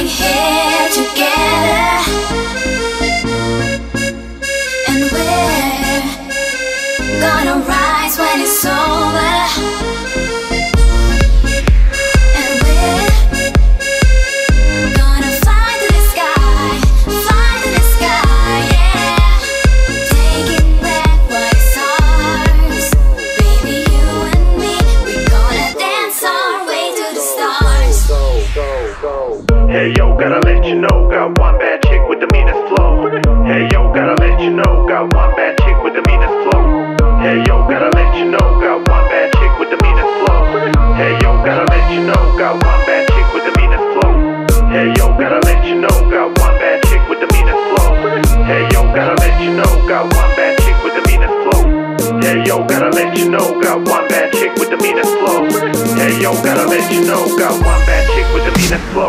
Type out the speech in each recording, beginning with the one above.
standing here together, and we're gonna rise when it's over. And we're gonna fly to the sky, yeah. Taking back what's ours. Baby, you and me, we're gonna dance our way to the stars. Hey yo, gotta let you know, got one bad chick with the meanest flow. Hey yo, gotta let you know, got one bad chick with the meanest flow. Hey yo, gotta let you know, got one bad chick with the meanest flow. Hey yo, gotta let you know, got one bad chick with the meanest flow. Hey yo, gotta let you know, got one bad chick with the meanest flow. Hey yo, gotta let you know, got one bad chick with the meanest flow. Hey yo, gotta let you know, got one bad chick with the meanest flow. Hey yo, gotta let you know, got one bad chick with the meanest flow.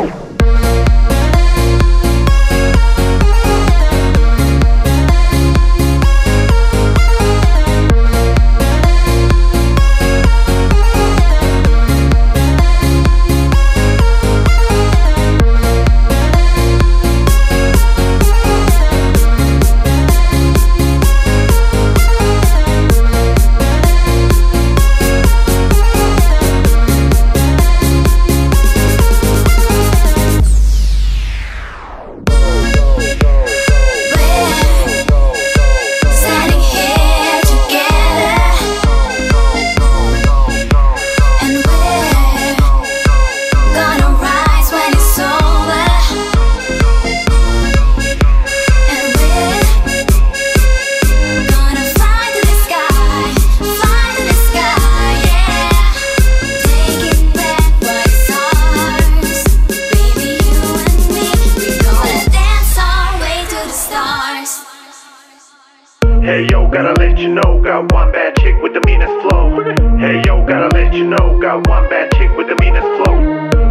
Hey yo, gotta let you know, got one bad chick with the meanest flow. Hey yo, gotta let you know, got one bad chick with the meanest flow.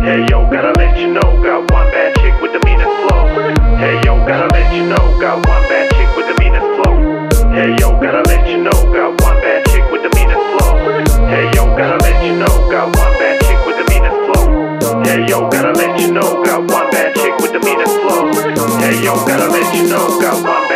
Hey yo, gotta let you know, got one bad chick with the meanest flow. Hey yo, gotta let you know, got one bad chick with the meanest flow. Hey yo, gotta let you know, got one bad chick with the meanest flow. Hey yo, gotta let you know, got one bad chick with the meanest flow. Hey yo, gotta let you know, got one bad chick with the meanest flow. Hey yo, gotta let you know, got one